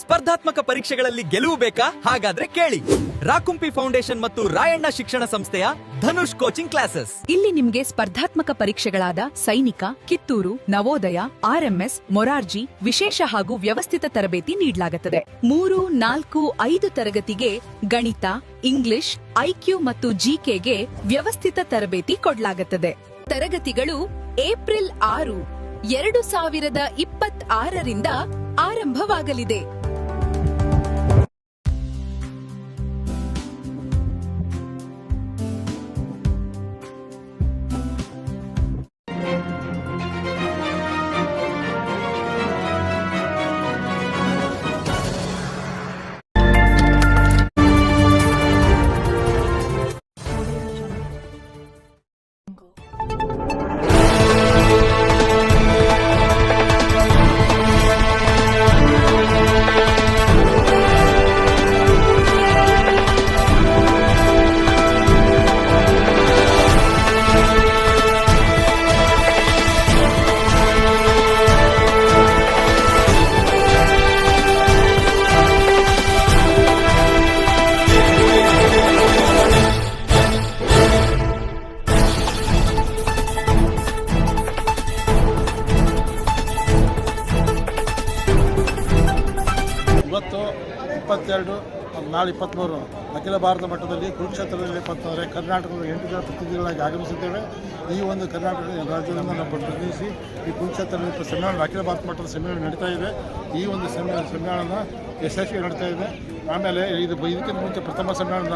ಸ್ಪರ್ಧಾತ್ಮಕ ಪರೀಕ್ಷೆಗಳಲ್ಲಿ ಗೆಲುವು ಬೇಕಾ? ಹಾಗಾದ್ರೆ ಕೇಳಿ ರಾಕುಂಪಿ ಫೌಂಡೇಶನ್ ಮತ್ತು ರಾಯಣ್ಣ ಶಿಕ್ಷಣ ಸಂಸ್ಥೆಯ ಧನುಷ್ ಕೋಚಿಂಗ್ ಕ್ಲಾಸಸ್. ಇಲ್ಲಿ ನಿಮ್ಗೆ ಸ್ಪರ್ಧಾತ್ಮಕ ಪರೀಕ್ಷೆಗಳಾದ ಸೈನಿಕ, ಕಿತ್ತೂರು, ನವೋದಯ, RMS, ಮೊರಾರ್ಜಿ ವಿಶೇಷ ಹಾಗೂ ವ್ಯವಸ್ಥಿತ ತರಬೇತಿ ನೀಡಲಾಗುತ್ತದೆ. 3, 4, 5 ತರಗತಿಗೆ ಗಣಿತ, ಇಂಗ್ಲಿಷ್, IQ ಮತ್ತು GKಗೆ ವ್ಯವಸ್ಥಿತ ತರಬೇತಿ ಕೊಡಲಾಗುತ್ತದೆ. ತರಗತಿಗಳು ಏಪ್ರಿಲ್ 6, 2026ರಿಂದ ಆರಂಭವಾಗಲಿದೆ. ಇವತ್ತು 22 ನಾಳೆ 23 ಅಖಿಲ ಭಾರತ ಮಟ್ಟದಲ್ಲಿ ಕುರುಕ್ಷೇತ್ರದಲ್ಲಿ ಅಂತಂದರೆ ಕರ್ನಾಟಕದ 8 ಜನ ಪ್ರತಿನಿಧಿಗಳಾಗಿ ಆಗಮಿಸಿದ್ದೇವೆ. ಈ ಒಂದು ಕರ್ನಾಟಕ ರಾಜ್ಯದಿಂದ ನಾವು ಪ್ರತಿನಿಧಿಸಿ ಈ ಕುರುಕ್ಷೇತ್ರದಲ್ಲಿ ಸಮ್ಮೇಳನ ಅಖಿಲ ಭಾರತ ಮಟ್ಟದ ಸಮ್ಮೇಳನ ನಡೀತಾ ಇದೆ. ಈ ಒಂದು ಸಮ್ಮೇಳನ ಯಶಸ್ವಿ ನಡೀತಾ ಇದೆ. ಆಮೇಲೆ ಇದಕ್ಕಿಂತ ಮುಂಚೆ ಪ್ರಥಮ ಸಮ್ಮೇಳನ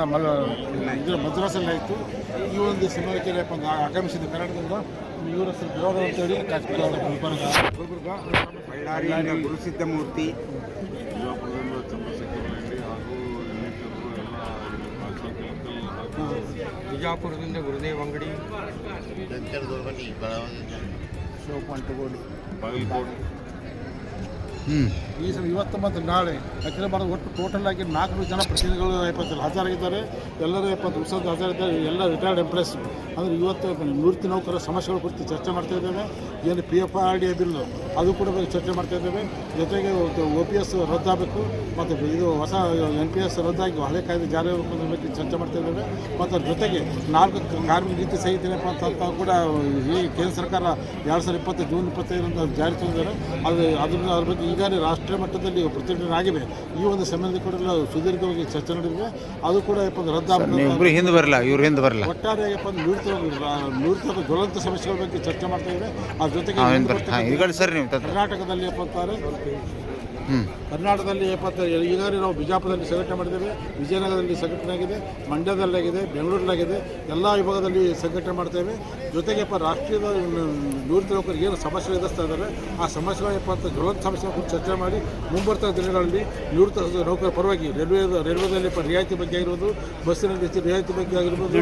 ಮದ್ರಾಸಲ್ಲಿ ಆಯಿತು. ಈ ಒಂದು ಸಮ್ಮೇಳನಕ್ಕೆ ಆಗಮಿಸಿದ ಕರ್ನಾಟಕದಿಂದ ಇವರ ಗೌರವ ಅಂತೇಳಿ ಗುಲ್ಬರ್ಗ, ಬಳ್ಳಾರಿಯಿಂದ ಗುರುಸಿದ್ದಮೂರ್ತಿ, ಬಿಜಾಪುರದಿಂದ ಗುರುದೇವ್ ಅಂಗಡಿ, ಶಿವಪಂಟಗೋಡಿ, ಇವತ್ತು ಮತ್ತು ನಾಳೆ ಅಖಿಲ ಭಾರತ ಒಟ್ಟು ಟೋಟಲ್ ಆಗಿ 400 ಜನ ಪ್ರತಿನಿಧಿಗಳು ಹಾಜರಾಗಿದ್ದಾರೆ. ಎಲ್ಲರೂ 70 ವರ್ಷದ ಹಾಜರಿದ್ದಾರೆ. ಎಲ್ಲ ರಿಟೈರ್ಡ್ ಎಂಪ್ಲಾಯ್ಸ್. ಅಂದರೆ ಇವತ್ತು ನಿವೃತ್ತಿ ನೌಕರರ ಸಮಸ್ಯೆಗಳ ಕುರಿತು ಚರ್ಚೆ ಮಾಡ್ತಾ ಇದ್ದೇವೆ. ಏನು PFRDA ಬಿಲ್ಲು ಅದು ಕೂಡ ಚರ್ಚೆ ಮಾಡ್ತಾ ಇದ್ದೇವೆ. ಜೊತೆಗೆ OPS ರದ್ದಾಗಬೇಕು ಮತ್ತು ಇದು ಹೊಸ NPS ರದ್ದಾಗಿ ಹಳೆ ಕಾಯ್ದೆ ಜಾರಿ ಆಗಬೇಕು ಬಗ್ಗೆ ಚರ್ಚೆ ಮಾಡ್ತಾ ಇದ್ದೇವೆ. ಮತ್ತು ಅದ್ರ ಜೊತೆಗೆ 4 ಕಾರ್ಮಿಕ ನೀತಿ ಸಂಹಿತೆ ಅಂತ ಕೂಡ ಈ ಕೇಂದ್ರ ಸರ್ಕಾರ 2020 ಜೂನ್ 25ರಂದು ಜಾರಿ ತಂದಿದ್ದಾರೆ. ಅದ್ರ ಬಗ್ಗೆ ಈಗಾಗಲೇ ರಾಷ್ಟ್ರೀಯ ಮಟ್ಟದಲ್ಲಿ ಪ್ರತಿಭಟನೆ ಆಗಿದೆ. ಈ ಒಂದು ಸಂಬಂಧ ಕೂಡ ಸುದೀರ್ಘವಾಗಿ ಚರ್ಚೆ ನಡೆದಿದೆ. ಅದು ಕೂಡ ರದ್ದಾಗಬೇಕು. ಹಿಂದೆ ಬರಲ್ಲ, ಇವ್ರು ಹಿಂದೆ ಬರಲ್ಲ. ಒಟ್ಟಾರೆ ನುರಿತ ಜ್ವಲಂತ ಸಮಸ್ಯೆಗಳ ಬಗ್ಗೆ ಚರ್ಚೆ ಮಾಡ್ತಾ ಇವೆ. ಅದ್ರ ಜೊತೆಗೆ ಕರ್ನಾಟಕದಲ್ಲಿ ಕರ್ನಾಟಕದಲ್ಲಿ ಈಗಾಗಲೇ ನಾವು ಬಿಜಾಪುರದಲ್ಲಿ ಸಂಘಟನೆ ಮಾಡಿದ್ದೇವೆ, ವಿಜಯನಗರದಲ್ಲಿ ಸಂಘಟನೆ ಆಗಿದೆ, ಮಂಡ್ಯದಲ್ಲಾಗಿದೆ, ಬೆಂಗಳೂರಲ್ಲಾಗಿದೆ. ಎಲ್ಲ ವಿಭಾಗದಲ್ಲಿ ಸಂಘಟನೆ ಮಾಡ್ತೇವೆ. ಜೊತೆಗೆ ರಾಷ್ಟ್ರೀಯದ ನಿವೃತ್ತ ನೌಕರಿಗೆ ಏನು ಸಮಸ್ಯೆ ಎದುರಿಸ್ತಾ ಇದ್ದಾರೆ ಆ ಸಮಸ್ಯೆಗಳ ಜ್ವಲಂತ ಸಮಸ್ಯೆ ಕುರಿತು ಚರ್ಚೆ ಮಾಡಿ ಮುಂಬರ್ತಾ ದಿನಗಳಲ್ಲಿ ನಿವೃತ್ತ ನೌಕರ ಪರವಾಗಿ ರೈಲ್ವೆದಲ್ಲಿ ರಿಯಾಯಿತಿ ಬಗ್ಗೆ ಆಗಿರ್ಬೋದು, ಬಸ್ಸಿನಲ್ಲಿ ರಿಯಾಯಿತಿ ಬಗ್ಗೆ ಆಗಿರ್ಬೋದು,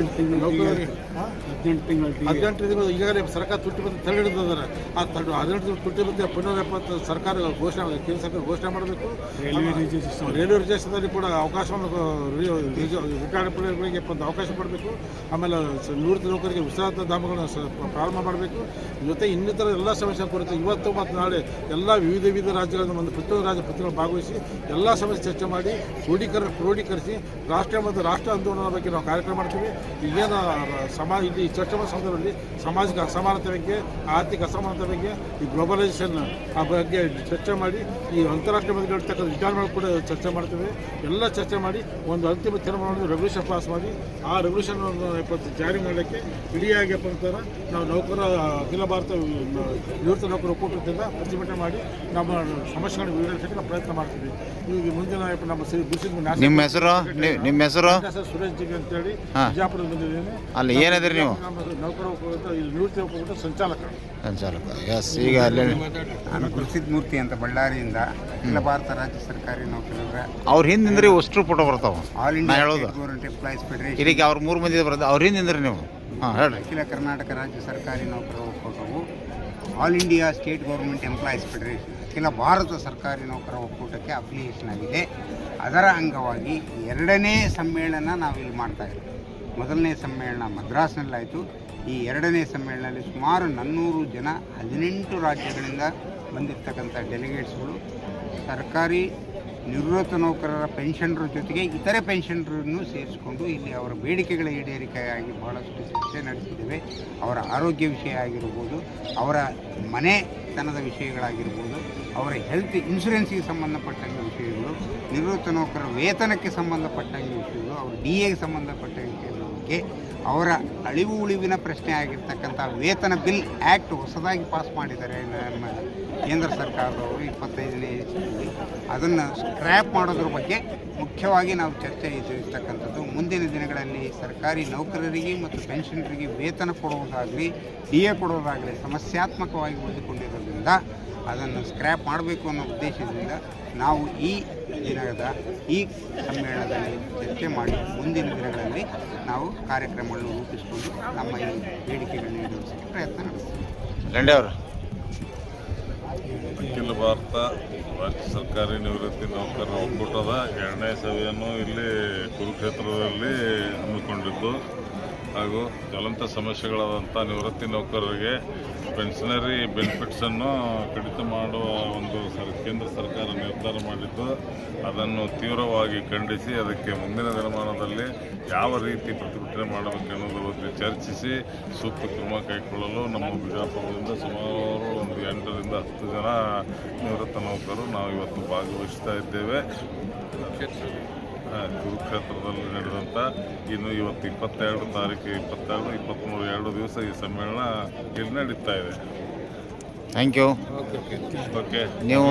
18 ತಿಂಗಳು ಈಗಾಗಲೇ ಸರ್ಕಾರ ತುಟ್ಟಿ ಬಂದು ತಡೆ ಹಿಡಿದಿದ್ದಾರೆ. ಆ 18 ತಿಂಗಳು ತುಟ್ಟಿ ಬಂದು ಪುನರ್ ಸರ್ಕಾರ ಘೋಷಣೆ ಕೇಂದ್ರ ಸರ್ಕಾರ ಘೋಷಣೆ ಮಾಡಬೇಕು. ರೈಲ್ವೆ ರಿಸರ್ವೇಷನ್ದಲ್ಲಿ ಕೂಡ ಅವಕಾಶವನ್ನು ರಿಟೈರ್ಡ್ಗಳಿಗೆ ಅವಕಾಶ ಕೊಡಬೇಕು. ಆಮೇಲೆ ನಿವೃತ್ತ ನೌಕರಿಗೆ ವಿಶ್ರಾಂತ ಧಾಮಗಳನ್ನು ಪ್ರಾರಂಭ ಮಾಡಬೇಕು. ಜೊತೆ ಇನ್ನಿತರ ಎಲ್ಲ ಸಮಸ್ಯೆ ಕುರಿತು ಇವತ್ತು ಮತ್ತು ನಾಳೆ ಎಲ್ಲ ವಿವಿಧ ರಾಜ್ಯಗಳಿಂದ ಒಂದು ಪ್ರತಿಯೊಂದು ರಾಜ್ಯ ಪ್ರತಿನಿಧಿಗಳು ಭಾಗವಹಿಸಿ ಎಲ್ಲ ಸಮಸ್ಯೆ ಚರ್ಚೆ ಮಾಡಿ ಕ್ರೋಢೀಕರಿಸಿ ರಾಷ್ಟ್ರ ಮತ್ತು ರಾಷ್ಟ್ರ ಆಂದೋಲನದ ಬಗ್ಗೆ ನಾವು ಕಾರ್ಯಕ್ರಮ ಮಾಡ್ತೀವಿ. ಈಗೇನು ಇಲ್ಲಿ ಚರ್ಚೆ ಮಾಡೋ ಸಂದರ್ಭದಲ್ಲಿ ಸಾಮಾಜಿಕ ಅಸಮಾನತೆ ಬಗ್ಗೆ, ಆರ್ಥಿಕ ಅಸಮಾನತೆ ಬಗ್ಗೆ, ಈ ಗ್ಲೋಬಲೈಸೇಷನ್ ಆ ಬಗ್ಗೆ ಚರ್ಚೆ ಮಾಡಿ ಈ ಅಂತಾರಾಷ್ಟ್ರೀಯ ಮಟ್ಟದಲ್ಲಿ ಇರ್ತಕ್ಕಂಥ ವಿಚಾರಗಳು ಕೂಡ ಚರ್ಚೆ ಮಾಡ್ತೀವಿ. ಎಲ್ಲ ಚರ್ಚೆ ಮಾಡಿ ಒಂದು ಅಂತಿಮ ತೀರ್ಮಾನವನ್ನು ರೆವಲ್ಯೂಷನ್ ಪಾಸ್ ಮಾಡಿ ಆ ರೆವಲ್ಯೂಷನನ್ನು ಜಾರಿ ಮಾಡಲಿಕ್ಕೆ ಇಡಿಯಾಗಿ ಅಂತಾರೆ ನಾವು ನೌಕರ ಅಖಿಲ ಭಾರತ ನಿವೃತ್ತ ನೌಕರ ಒಕ್ಕೂಟದಿಂದ ಪ್ರತಿಭಟನೆ ಮಾಡಿ ನಮ್ಮ ಸಮಸ್ಯೆಗಳನ್ನು ವಿವರಿಸಲಿಕ್ಕೆ ನಾವು ಪ್ರಯತ್ನ ಮಾಡ್ತೀವಿ. ಈಗ ಮುಂದಿನ ನಮ್ಮ ನಿಮ್ಮ ಹೆಸರು ಸುರೇಶ್ ಜಿಗಿ ಅಂತೇಳಿ ಬಿಜಾಪುರದಲ್ಲಿ ಬಂದಿದ್ದೇನೆ. ಅಲ್ಲಿ ಏನಿದ್ರಿ ನೀವು? ನೌಕರ ಒಕ್ಕೂಟ ನಿವೃತ್ತಿ ಒಕ್ಕೂಟ ಸಂಚಾಲಕ. ಎಸ್. ಈಗ ನಾನು ಗುರುಸಿದ್ದಮೂರ್ತಿ ಅಂತ ಬಳ್ಳಾರಿಯಿಂದ ಅಖಿಲ ಭಾರತ ರಾಜ್ಯ ಸರ್ಕಾರಿ ನೌಕರರ ಅವ್ರ ಹಿಂದಿಂದ್ರಿ ಅಷ್ಟು ಫೋಟೋ ಬರ್ತಾವ. ಆಲ್ ಇಂಡಿಯಾ ಹೇಳೋದು ಗೌರ್ಮೆಂಟ್ ಎಂಪ್ಲಾಯೀಸ್ ಫೆಡರೇಷನ್ ಇದಕ್ಕೆ ಅವ್ರು 3 ಮಂದಿ ಬರ್ತದೆ. ಅವ್ರ ಹಿಂದಿಂದ್ರಿ ನೀವು? ಹೇಳಿ. ಅಖಿಲ ಕರ್ನಾಟಕ ರಾಜ್ಯ ಸರ್ಕಾರಿ ನೌಕರರ ಒಕ್ಕೂಟವು all India state government employees federation ಅಖಿಲ ಭಾರತ ಸರ್ಕಾರಿ ನೌಕರರ ಒಕ್ಕೂಟಕ್ಕೆ ಅಫಿಲಿಯೇಷನ್ ಆಗಿದೆ. ಅದರ ಅಂಗವಾಗಿ 2ನೇ ಸಮ್ಮೇಳನ ನಾವಿಲ್ಲಿ ಮಾಡ್ತಾ ಇದ್ದೀವಿ. ಮೊದಲನೇ ಸಮ್ಮೇಳನ ಮದ್ರಾಸ್ನಲ್ಲಾಯಿತು. ಈ 2ನೇ ಸಮ್ಮೇಳನದಲ್ಲಿ ಸುಮಾರು 400 ಜನ 18 ರಾಜ್ಯಗಳಿಂದ ಬಂದಿರತಕ್ಕಂಥ ಡೆಲಿಗೇಟ್ಸ್ಗಳು ಸರ್ಕಾರಿ ನಿವೃತ್ತ ನೌಕರರ ಪೆನ್ಷನ್ರ ಜೊತೆಗೆ ಇತರೆ ಪೆನ್ಷನ್ರನ್ನು ಸೇರಿಸಿಕೊಂಡು ಇಲ್ಲಿ ಅವರ ಬೇಡಿಕೆಗಳ ಈಡೇರಿಕೆಯಾಗಿ ಬಹಳಷ್ಟು ಚರ್ಚೆ ನಡೆಸಿದ್ದೇವೆ. ಅವರ ಆರೋಗ್ಯ ವಿಷಯ ಆಗಿರ್ಬೋದು, ಅವರ ಮನೆತನದ ವಿಷಯಗಳಾಗಿರ್ಬೋದು, ಅವರ ಹೆಲ್ತ್ ಇನ್ಶೂರೆನ್ಸಿಗೆ ಸಂಬಂಧಪಟ್ಟಂಗೆ ವಿಷಯಗಳು, ನಿವೃತ್ತ ನೌಕರರ ವೇತನಕ್ಕೆ ಸಂಬಂಧಪಟ್ಟಂಗೆ ವಿಷಯಗಳು, ಅವರ DAಗೆ ಸಂಬಂಧಪಟ್ಟ ವಿಷಯಗಳ ಬಗ್ಗೆ, ಅವರ ಅಳಿವು ಉಳಿವಿನ ಪ್ರಶ್ನೆ ಆಗಿರ್ತಕ್ಕಂಥ ವೇತನ ಬಿಲ್ ಆ್ಯಕ್ಟ್ ಹೊಸದಾಗಿ ಪಾಸ್ ಮಾಡಿದ್ದಾರೆ ನಮ್ಮ ಕೇಂದ್ರ ಸರ್ಕಾರದವರು 25ನೇ ಇಸವಿಯಲ್ಲಿ. ಅದನ್ನು ಸ್ಕ್ರ್ಯಾಪ್ ಮಾಡೋದ್ರ ಬಗ್ಗೆ ಮುಖ್ಯವಾಗಿ ನಾವು ಚರ್ಚೆ ಇರ್ತಕ್ಕಂಥದ್ದು. ಮುಂದಿನ ದಿನಗಳಲ್ಲಿ ಸರ್ಕಾರಿ ನೌಕರರಿಗೆ ಮತ್ತು ಪೆನ್ಷನರಿಗೆ ವೇತನ ಕೊಡುವುದಾಗಲಿ DA ಕೊಡುವುದಾಗಲಿ ಸಮಸ್ಯಾತ್ಮಕವಾಗಿ ಉಳಿದುಕೊಂಡಿರೋದ್ರಿಂದ ಅದನ್ನು ಸ್ಕ್ರ್ಯಾಪ್ ಮಾಡಬೇಕು ಅನ್ನೋ ಉದ್ದೇಶದಿಂದ ನಾವು ಈ ದಿನದ ಈ ಸಮ್ಮೇಳನದಲ್ಲಿ ಚರ್ಚೆ ಮಾಡಿ ಮುಂದಿನ ದಿನಗಳಲ್ಲಿ ನಾವು ಕಾರ್ಯಕ್ರಮಗಳನ್ನು ರೂಪಿಸಿಕೊಂಡು ನಮ್ಮ ಈ ಬೇಡಿಕೆಗಳನ್ನು ಈಡೇರಿಸಲಿಕ್ಕೆ ಪ್ರಯತ್ನ ನಡೆಸ್ತೀವಿ. ಲೆಂಡೆ ಅವರು ಅಖಿಲ ಭಾರತ ರಾಜ್ಯ ಸರ್ಕಾರಿ ನಿವೃತ್ತಿ ನೌಕರರ ಒಕ್ಕೂಟದ 2ನೇ ಸಭೆಯನ್ನು ಇಲ್ಲಿ ಕುರುಕ್ಷೇತ್ರದಲ್ಲಿ ಹಮ್ಮಿಕೊಂಡಿದ್ದು ಹಾಗೂ ಜ್ವಲಂತ ಸಮಸ್ಯೆಗಳಾದಂಥ ನಿವೃತ್ತಿ ನೌಕರರಿಗೆ ಪೆನ್ಷನರಿ ಬೆನಿಫಿಟ್ಸನ್ನು ಕಡಿತ ಮಾಡುವ ಒಂದು ಕೇಂದ್ರ ಸರ್ಕಾರ ನಿರ್ಧಾರ ಮಾಡಿದ್ದು, ಅದನ್ನು ತೀವ್ರವಾಗಿ ಖಂಡಿಸಿ ಅದಕ್ಕೆ ಮುಂದಿನ ದಿನಮಾನದಲ್ಲಿ ಯಾವ ರೀತಿ ಪ್ರತಿಭಟನೆ ಮಾಡಬೇಕೆನ್ನುವುದರ ಬಗ್ಗೆ ಚರ್ಚಿಸಿ ಸೂಕ್ತ ಕ್ರಮ ಕೈಗೊಳ್ಳಲು ನಮ್ಮ ಬಿಜಾಪುರದಿಂದ ಸುಮಾರು ಒಂದು 8ರಿಂದ 10 ಜನ ನಿವೃತ್ತ ನೌಕರರು ನಾವು ಇವತ್ತು ಭಾಗವಹಿಸ್ತಾ ಇದ್ದೇವೆ. ಕುರುಕ್ಷೇತ್ರದಲ್ಲಿ ನಡೆದಂಥ ಇನ್ನು ಇವತ್ತು 22 ತಾರೀಕು 22, 23 2 ದಿವಸ ಈ ಸಮ್ಮೇಳನ ಇಲ್ಲಿ ನಡೀತಾ ಇದೆ. Thank you. ಓಕೆ, ನೀವು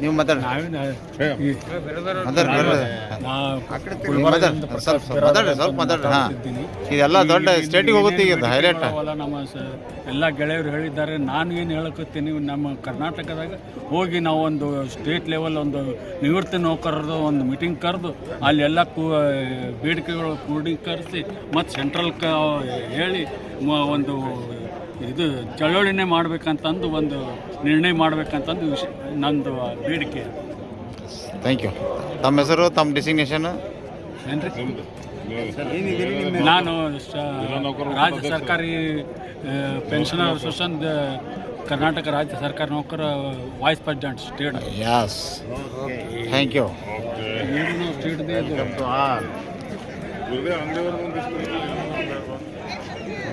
ನೀವು ಮಾತಾಡಿ ಸ್ವಲ್ಪ ಮಾತಾಡ್ರಿ. ಹಾಂ, ಇದೆಲ್ಲ ದೊಡ್ಡ ಸ್ಟೇಟಿಗೆ ಹೋಗುತ್ತೆ ಈಗ ಹೈಲೈಟ್. ನಮ್ಮ ಎಲ್ಲ ಗೆಳೆಯರು ಹೇಳಿದ್ದಾರೆ. ನಾನು ಏನು ಹೇಳಕತ್ತೀನಿ, ನಮ್ಮ ಕರ್ನಾಟಕದಾಗ ಹೋಗಿ ನಾವು ಒಂದು ಸ್ಟೇಟ್ ಲೆವೆಲ್ ಒಂದು ನಿವೃತ್ತಿ ನೌಕರರದು ಒಂದು ಮೀಟಿಂಗ್ ಕರೆದು ಅಲ್ಲೆಲ್ಲ ಬೇಡಿಕೆಗಳು ಕ್ರೋಢೀಕರಿಸಿ ಮತ್ತು ಸೆಂಟ್ರಲ್ ಹೇಳಿ ಒಂದು ಇದು ಚಳವಳಿನೇ ಮಾಡಬೇಕಂತಂದು ಒಂದು ನಿರ್ಣಯ ಮಾಡಬೇಕಂತಂದು ನಂದು ಬೇಡಿಕೆ. Thank you. ತಮ್ಮ ಹೆಸರು, ತಮ್ಮ ಡಿಸಿಗ್ನೇಷನ್ ನಾನು ರಾಜ್ಯ ಸರ್ಕಾರಿ ಪೆನ್ಷನರ್ ಅಸೋಸಿಯೇಷನ್ ಕರ್ನಾಟಕ ರಾಜ್ಯ ಸರ್ಕಾರಿ ನೌಕರ vice president state. Yes, thank you.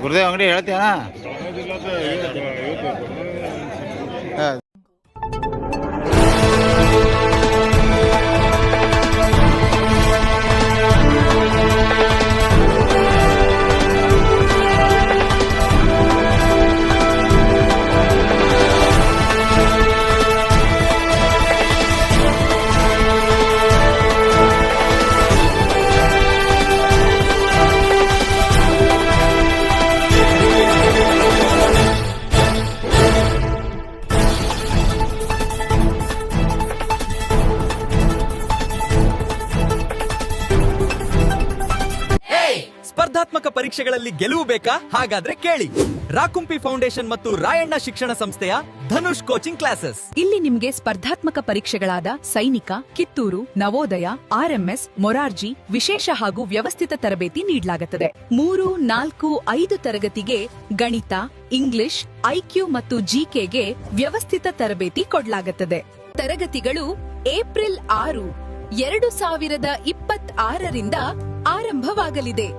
Gurudev Angadi ಹೇಳ್ತೀಯಣ್ಣ? ಸ್ಪರ್ಧಾತ್ಮಕ ಪರೀಕ್ಷೆಗಳಲ್ಲಿ ಗೆಲುವು ಬೇಕಾ? ಹಾಗಾದ್ರೆ ಕೇಳಿ. ರಾಕುಂಪಿ ಫೌಂಡೇಶನ್ ಮತ್ತು ರಾಯಣ್ಣ ಶಿಕ್ಷಣ ಸಂಸ್ಥೆಯ ಧನುಷ್ ಕೋಚಿಂಗ್ ಕ್ಲಾಸಸ್. ಇಲ್ಲಿ ನಿಮ್ಗೆ ಸ್ಪರ್ಧಾತ್ಮಕ ಪರೀಕ್ಷೆಗಳಾದ ಸೈನಿಕ, ಕಿತ್ತೂರು, ನವೋದಯ, RMS, ಮೊರಾರ್ಜಿ ವಿಶೇಷ ಹಾಗೂ ವ್ಯವಸ್ಥಿತ ತರಬೇತಿ ನೀಡಲಾಗುತ್ತದೆ. 3, 4, 5 ತರಗತಿಗೆ ಗಣಿತ, ಇಂಗ್ಲಿಷ್, IQ ಮತ್ತು GKಗೆ ವ್ಯವಸ್ಥಿತ ತರಬೇತಿ ಕೊಡಲಾಗುತ್ತದೆ. ತರಗತಿಗಳು ಏಪ್ರಿಲ್ 6, 2026ರಿಂದ ಆರಂಭವಾಗಲಿದೆ.